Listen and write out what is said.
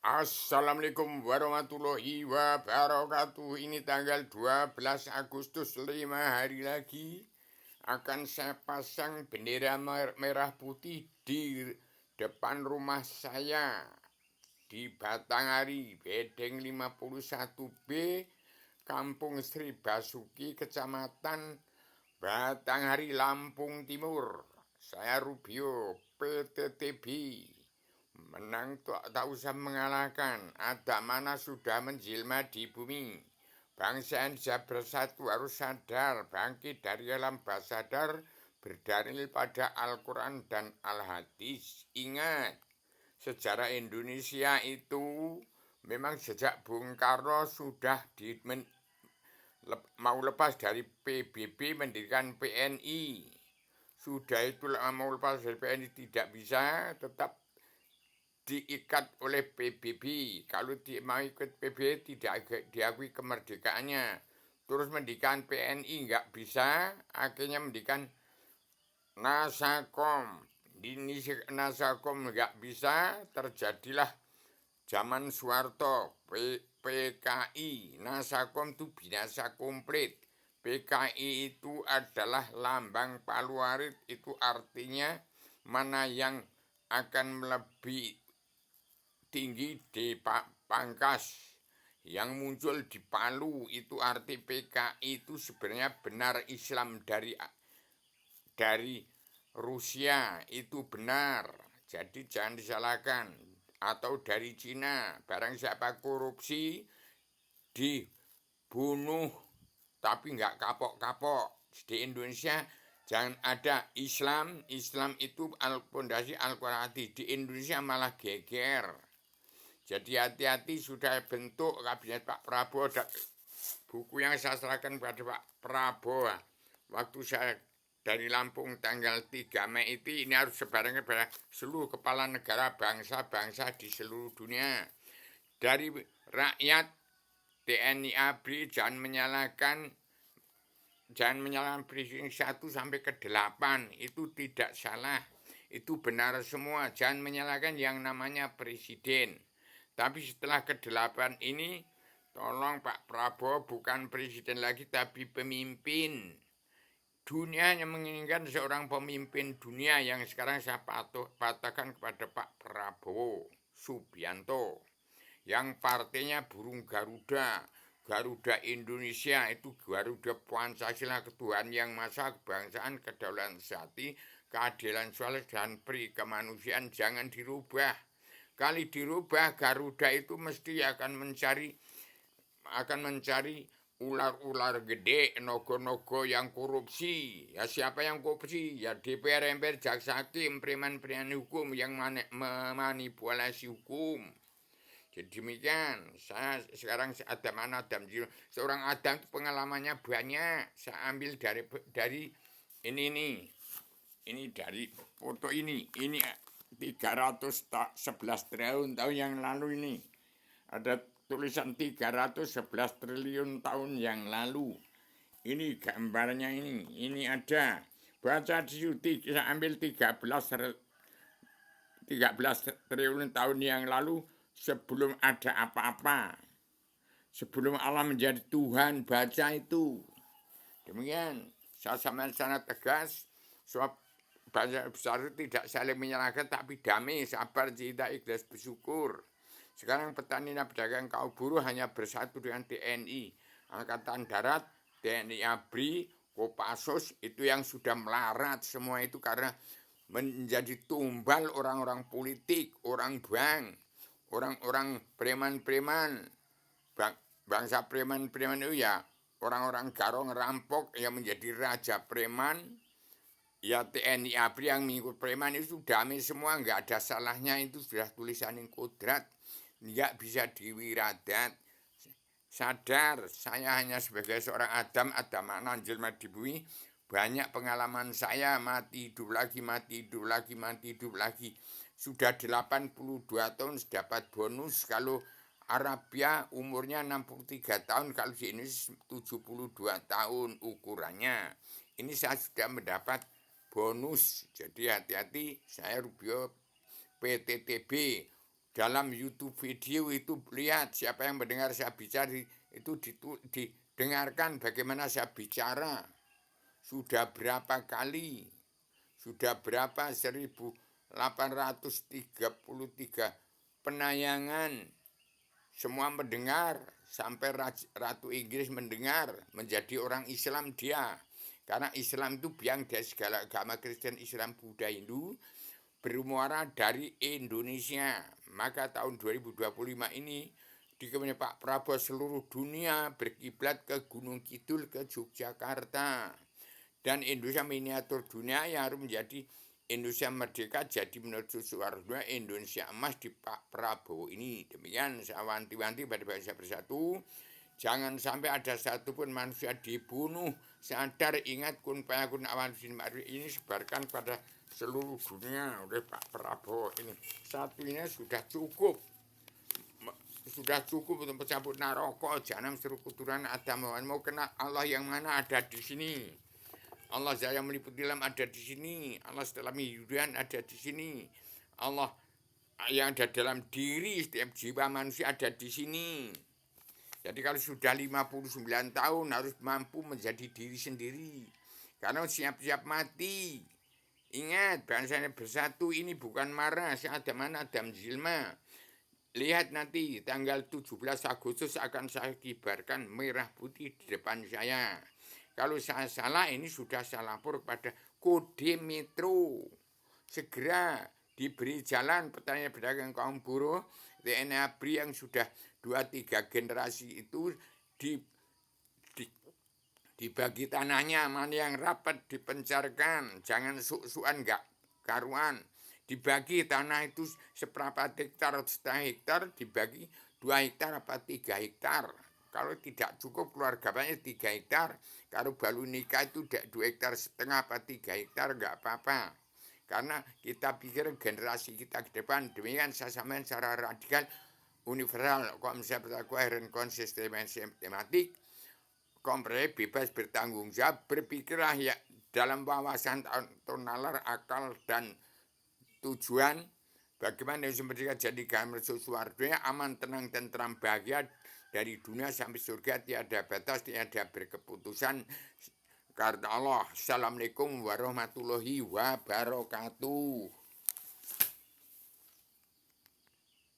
Assalamualaikum warahmatullahi wabarakatuh. Ini tanggal 12 Agustus, 5 hari lagi akan saya pasang bendera merah putih di depan rumah saya di Batanghari, Bedeng 51B, Kampung Sri Basuki, Kecamatan Batanghari, Lampung Timur. Saya Rubio, PTTB. Menang tak usah mengalahkan. Ada mana sudah menjelma di bumi. Bangsa Indonesia bersatu harus sadar, bangkit dari alam bawah sadar, berdalil pada Al-Quran dan Al-Hadis. Ingat, sejarah Indonesia itu memang sejak Bung Karno sudah mau lepas dari PBB mendirikan PNI. Sudah itu mau lepas dari PNI tidak bisa, tetap diikat oleh PBB. Kalau mau ikut PBB tidak diakui kemerdekaannya. Terus mendirikan PNI nggak bisa, akhirnya mendirikan Nasakom. Di Nasakom nggak bisa, terjadilah zaman Soeharto, PKI. Nasakom itu binasa komplit. PKI itu adalah lambang Paluarit, itu artinya mana yang akan melebihi tinggi di Pangkas yang muncul di Palu. Itu arti PKI itu sebenarnya benar Islam dari Rusia, itu benar, jadi jangan disalahkan. Atau dari Cina, barang siapa korupsi dibunuh tapi nggak kapok-kapok. Di Indonesia jangan ada Islam itu pondasi Al-Quran. Di Indonesia malah geger. Jadi hati-hati, sudah bentuk kabinet Pak Prabowo. Buku yang saya serahkan pada Pak Prabowo waktu saya dari Lampung tanggal 3 Mei itu, ini harus sebarang kepada seluruh kepala negara, bangsa-bangsa di seluruh dunia. Dari rakyat, TNI ABRI jangan menyalahkan presiden 1 sampai ke 8. Itu tidak salah, itu benar semua. Jangan menyalahkan yang namanya presiden. Tapi setelah ke-8 ini, tolong Pak Prabowo bukan presiden lagi, tapi pemimpin. Dunia yang menginginkan seorang pemimpin dunia yang sekarang saya patahkan kepada Pak Prabowo Subianto. Yang partainya burung Garuda. Garuda Indonesia itu Garuda Pancasila, ketuhanan yang maha, kebangsaan, kedaulatan sejati, keadilan sosial, dan peri kemanusiaan jangan dirubah. Kali dirubah, Garuda itu mesti akan mencari ular-ular gede, nogo-nogo yang korupsi. Ya siapa yang korupsi? Ya DPR, MPR, jaksa hakim, preman-preman hukum yang memanipulasi hukum. Jadi demikian, saya sekarang Adam Jiro. Seorang Adam itu pengalamannya banyak. Saya ambil dari ini dari foto ini 311 tahun yang lalu ini. Ada tulisan 311 triliun tahun yang lalu. Ini gambarnya ini ada. Baca di situ, saya ambil 13 triliun tahun yang lalu sebelum ada apa-apa. Sebelum Allah menjadi Tuhan, baca itu. Demikian, saya sangat tegas, sebab bangsa besar itu tidak saling menyalahkan, tapi damai, sabar, cinta, ikhlas, bersyukur. Sekarang petani dan pedagang kaum buruh hanya bersatu dengan TNI, Angkatan Darat, TNI ABRI, Kopassus, itu yang sudah melarat semua itu karena menjadi tumbal orang-orang politik, orang bank, orang-orang preman-preman, bangsa preman-preman itu ya orang-orang garong rampok yang menjadi raja preman. Ya TNI ABRI yang mengikut preman itu damai semua, nggak ada salahnya, itu sudah tulisan yang kodrat, nggak bisa diwiradat. Sadar, saya hanya sebagai seorang Adam mana jelma di bumi, banyak pengalaman saya, mati hidup lagi, mati hidup lagi, mati hidup lagi. Sudah 82 tahun dapat bonus. Kalau Arabia umurnya 63 tahun, kalau di Indonesia 72 tahun ukurannya. Ini saya sudah mendapat bonus. Jadi hati-hati, saya Rubio PTTB. dalam YouTube video itu lihat siapa yang mendengar saya bicara itu didengarkan bagaimana saya bicara. Sudah berapa kali? Sudah berapa 1833 penayangan. Semua mendengar, sampai Ratu Inggris mendengar, menjadi orang Islam dia. Karena Islam itu biang dari segala agama, Kristen, Islam, Buddha, Hindu, bermuara dari Indonesia. Maka tahun 2025 ini dikemana Pak Prabowo seluruh dunia berkiblat ke Gunung Kidul, ke Yogyakarta. Dan Indonesia miniatur dunia yang harus menjadi Indonesia merdeka, jadi menurut Suwarno Indonesia emas di Pak Prabowo ini. Demikian saya wanti-wanti pada bangsa bersatu. Jangan sampai ada satupun manusia dibunuh. Sadar, ingat, kun payakun awan ini sebarkan pada seluruh dunia oleh Pak Prabowo ini. Satunya sudah cukup. Sudah cukup untuk pencabut naroko. Jangan seru kuturan Adam. Mau kena Allah yang mana ada di sini. Allah saya meliputi dalam ada di sini. Allah setelah Yudan ada di sini. Allah yang ada dalam diri setiap jiwa manusia ada di sini. Jadi kalau sudah 59 tahun harus mampu menjadi diri sendiri. Karena siap-siap mati. Ingat, bangsanya bersatu ini bukan marah. Ada mana Adam Zilma. Lihat nanti tanggal 17 Agustus akan saya kibarkan merah putih di depan saya. Kalau saya salah, ini sudah saya lapor kepada Kode Metro. Segera diberi jalan petani pedagang kaum buruh, TNI ABRI yang sudah 2-3 generasi itu dibagi tanahnya, mana yang rapat dipencarkan, jangan suk-sukan enggak karuan. Dibagi tanah itu seberapa hektar, setengah hektar, dibagi 2 hektar apa 3 hektar. Kalau tidak cukup keluarga banyak 3 hektar. Kalau baru nikah itu 2 hektar setengah apa 3 hektar enggak apa-apa. Karena kita pikir generasi kita ke depan. Demikian saya sampaikan secara radikal, universal, konsep koheren, konsisten, sistematik, komprehensif, bebas, bertanggung jawab, berpikirlah ya dalam wawasan nalar, akal, dan tujuan. Bagaimana Indonesia jadi gambar Suwarno aman, tenang, tentram, bahagia dari dunia sampai surga, tiada batas, tiada berkeputusan. Karena Allah. Assalamualaikum warahmatullahi wabarakatuh.